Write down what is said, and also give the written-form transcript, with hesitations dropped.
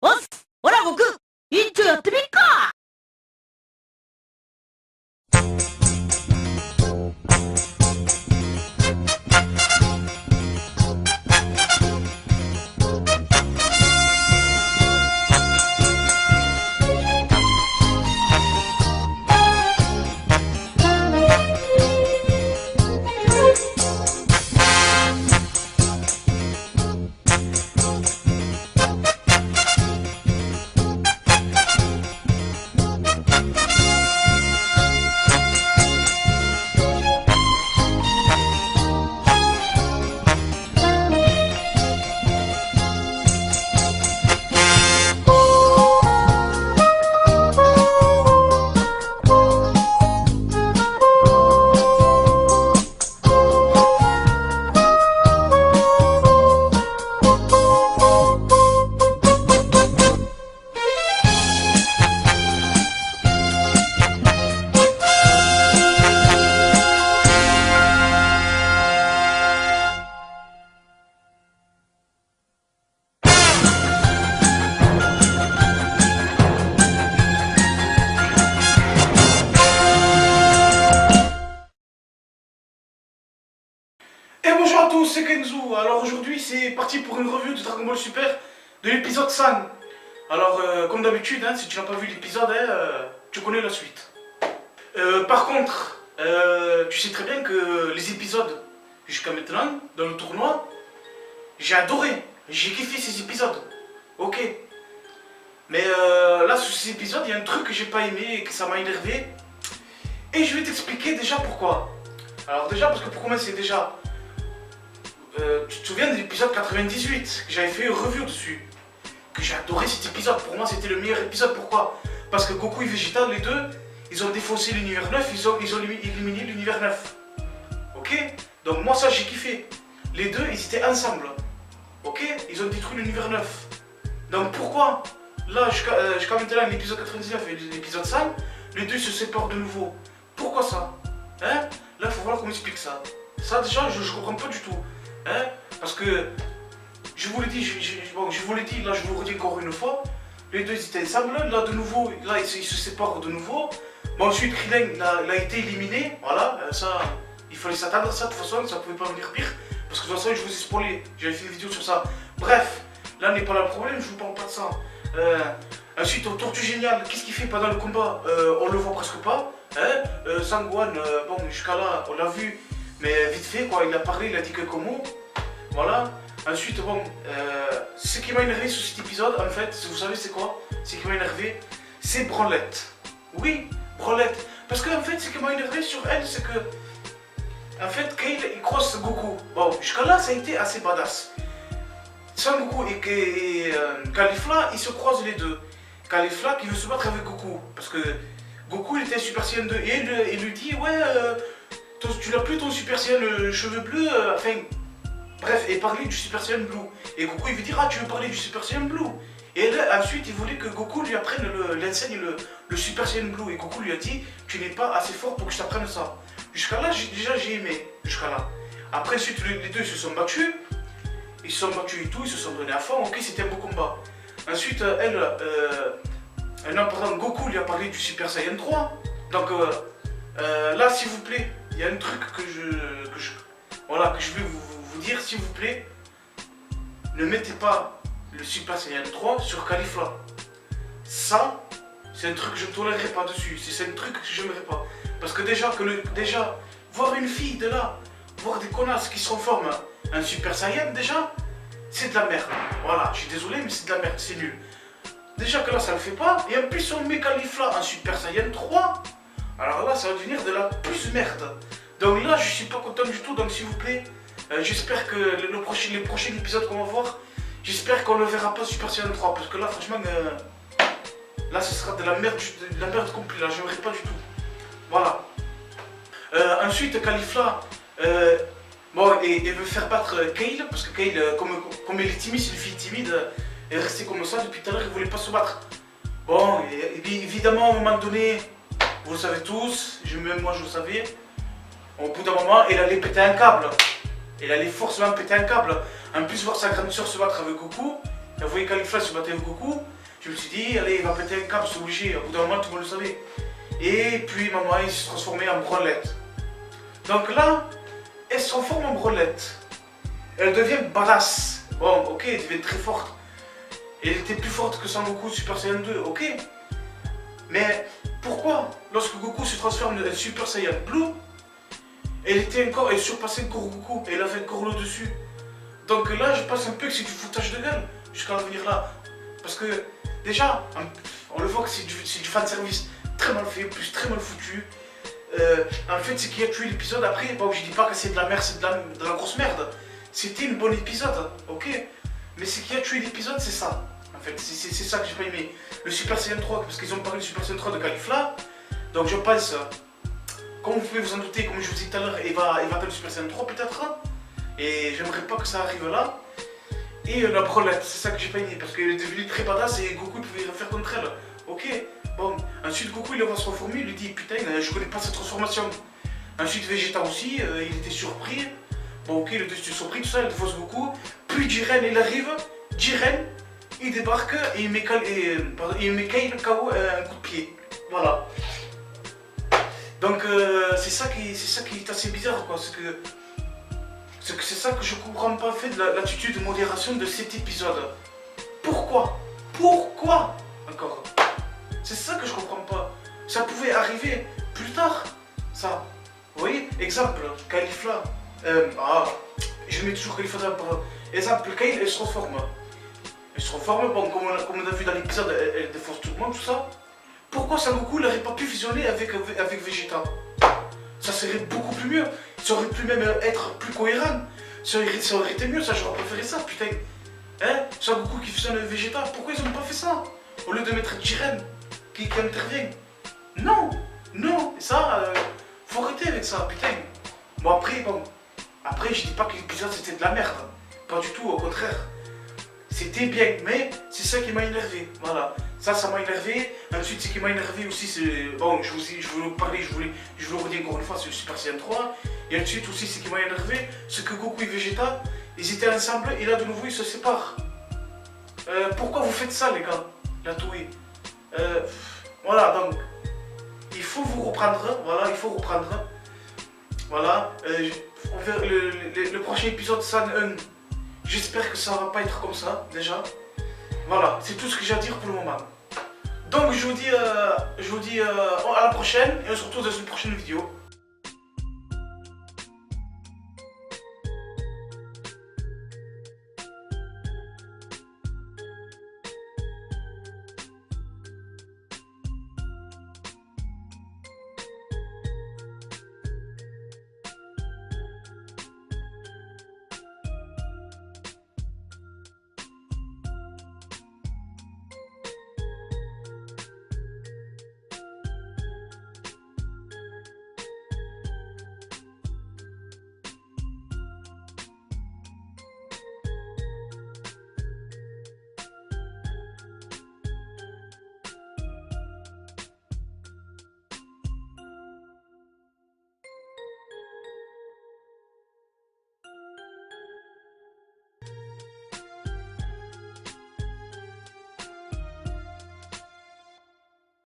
おっす、ほら僕、一丁やってみっか。Et bonjour à tous, c'est Kenzo. Alors aujourd'hui c'est parti pour une review de Dragon Ball Super de l'épisode 5. Alors comme d'habitude, hein, si tu n'as pas vu l'épisode, tu connais la suite. Par contre, tu sais très bien que les épisodes jusqu'à maintenant, dans le tournoi, j'ai adoré, j'ai kiffé ces épisodes. Ok. Mais là sur ces épisodes, il y a un truc que j'ai pas aimé et que ça m'a énervé. Et je vais t'expliquer déjà pourquoi. Alors déjà parce que pour commencer déjà... tu te souviens de l'épisode 98 que j'avais fait une review dessus, que j'ai adoré cet épisode. Pour moi c'était le meilleur épisode. Pourquoi? Parce que Goku et Vegeta, les deux, ils ont défoncé l'univers 9, ils ont éliminé l'univers 9. Ok. Donc moi ça j'ai kiffé. Les deux ils étaient ensemble. Ok. Ils ont détruit l'univers 9. Donc pourquoi là jusqu'à maintenant l'épisode 99 et l'épisode 5, les deux se séparent de nouveau? Pourquoi ça? Hein? Là il faut voir qu'on m'explique ça. Ça déjà je comprends pas du tout. Hein? Parce que je vous l'ai dit, je vous l'ai dit, là je vous le redis encore une fois, les deux ils étaient ensemble, là de nouveau, là ils se séparent de nouveau. Bon ensuite Krillin il a été éliminé, voilà, ça il fallait s'attendre à ça de toute façon, ça pouvait pas venir pire. Parce que de toute façon je vous ai spoilé, j'avais fait une vidéo sur ça. Bref, là n'est pas là le problème, je vous parle pas de ça. Ensuite au Tortue Génial, qu'est-ce qu'il fait pendant le combat? On le voit presque pas. Hein? Sangwan, bon jusqu'à là on l'a vu. Mais vite fait, quoi, il a parlé, il a dit quelques mots. Voilà. Ensuite, bon, ce qui m'a énervé sur cet épisode, en fait, vous savez c'est quoi? Ce qui m'a énervé, c'est Branlette. Oui, Branlette. Parce que, en fait, ce qui m'a énervé sur elle, c'est que... En fait, Kale, il croise Goku. Bon, jusqu'à là, ça a été assez badass. Son Goku et Caulifla, ils se croisent les deux. Caulifla qui veut se battre avec Goku. Parce que Goku, il était Super Saiyan 2. Et il lui dit, ouais... tu n'as plus ton Super Saiyan cheveux bleus, enfin... Bref, et parler du Super Saiyan Blue. Et Goku il veut dire, ah tu veux parler du Super Saiyan Blue. Et là, ensuite il voulait que Goku lui apprenne l'enseigne le Super Saiyan Blue. Et Goku lui a dit, tu n'es pas assez fort pour que je t'apprenne ça. Jusqu'à là, déjà j'ai aimé, jusqu'à là. Après ensuite les deux ils se sont battus. Ils se sont battus et tout, ils se sont donnés à fond, ok c'était un beau combat. Ensuite elle, en Goku lui a parlé du Super Saiyan 3. Donc là s'il vous plaît, il y a un truc que je vais vous dire, s'il vous plaît. Ne mettez pas le Super Saiyan 3 sur Caulifla. Ça, c'est un truc que je ne tolérerai pas dessus. C'est un truc que je n'aimerais pas. Parce que déjà, voir une fille de là, voir des connasses qui se transforment en Super Saiyan, déjà, c'est de la merde. Voilà, je suis désolé, mais c'est de la merde, c'est nul. Déjà que là, ça ne le fait pas. Et en plus, on met Caulifla en Super Saiyan 3. Alors là, ça va devenir de la plus merde. Donc là, je suis pas content du tout, donc s'il vous plaît, j'espère que les prochains épisodes qu'on va voir, j'espère qu'on ne le verra pas Super Saiyan 3, parce que là, franchement, là, ce sera de la merde complète, là, j'aimerais pas du tout. Voilà. Ensuite, Caulifla, bon, et veut faire battre Kale, parce que Kale, comme il est timide, c'est une fille timide, elle est restée comme ça depuis tout à l'heure, il voulait pas se battre. Bon, et évidemment, à un moment donné, vous le savez tous, même moi je le savais, au bout d'un moment, elle allait péter un câble. Elle allait forcément péter un câble. En plus, voir sa grande soeur se battre avec Goku, Elle voyait Caulifla se battre avec Goku. Je me suis dit, allez, il va péter un câble, c'est obligé. Au bout d'un moment, tout le monde le savait. Et puis, maman, il s'est transformé en Brolette. Donc là, elle se transforme en Brolette. Elle devient badass. Bon, ok, elle devient très forte. Elle était plus forte que Sangoku Super Saiyan 2, ok. Mais pourquoi, lorsque Goku se transforme en Super Saiyan Blue, elle surpassait encore Goku et elle avait encore le dessus. Donc là, je pense un peu que c'est du foutage de gueule jusqu'à venir là. Parce que déjà, on le voit que c'est du fanservice très mal fait, plus très mal foutu. En fait, ce qui a tué l'épisode après, bon, je dis pas que c'est de la merde, c'est de la grosse merde. C'était une bonne épisode, ok. Mais ce qui a tué l'épisode, c'est ça. En fait, c'est ça que j'ai pas aimé. Le Super Saiyan 3, parce qu'ils ont parlé du Super Saiyan 3 de Caulifla. Donc je pense, comme vous pouvez vous en douter, comme je vous disais tout à l'heure, il va atteindre le Super Saiyan 3 peut-être. Et j'aimerais pas que ça arrive là. Et la Brolette, c'est ça que j'ai pas aimé, parce qu'elle est devenue très badass et Goku pouvait rien faire contre elle. Ok, bon. Ensuite Goku il va se reformer, il lui dit putain, je connais pas cette transformation. Ensuite Vegeta aussi, il était surpris. Bon ok, il était surpris, tout ça, il défausse Goku. Puis Jiren il arrive, Jiren il débarque et il met Kyle KO un coup de pied. Voilà. Donc c'est ça qui est assez bizarre quoi, c'est ça que je comprends pas fait de l'attitude de modération de cet épisode. Pourquoi encore? C'est ça que je comprends pas. Ça pouvait arriver plus tard, ça. Vous voyez, exemple, Caulifla. Je mets toujours Caulifla pour exemple, Kyle, elle se reforme. Bon, comme on a vu dans l'épisode, elle défonce tout le monde, tout ça. Pourquoi Sangoku n'aurait pas pu fusionner avec Vegeta? Ça serait beaucoup plus mieux. Ça aurait pu même être plus cohérent. Ça aurait été mieux, ça j'aurais préféré ça, putain. Hein? Sangoku qui fusionne avec Vegeta, pourquoi ils n'ont pas fait ça? Au lieu de mettre Jiren qui intervient. Non, ça, faut arrêter avec ça, putain. Bon après je dis pas que l'épisode c'était de la merde. Pas du tout, au contraire. C'était bien, mais c'est ça qui m'a énervé, voilà. Ça m'a énervé. Ensuite, ce qui m'a énervé aussi, c'est... Bon, je voulais vous parler, je voulais le redire encore une fois, c'est le Super Saiyan 3. Et ensuite aussi, ce qui m'a énervé, c'est que Goku et Vegeta, ils étaient ensemble et là, de nouveau, ils se séparent. Pourquoi vous faites ça, les gars? La Toei. Voilà, donc, il faut vous reprendre, voilà, il faut reprendre. Voilà, on verra le prochain épisode, San 1. J'espère que ça va pas être comme ça, déjà. Voilà, c'est tout ce que j'ai à dire pour le moment. Donc je vous dis à la prochaine et on se retrouve dans une prochaine vidéo.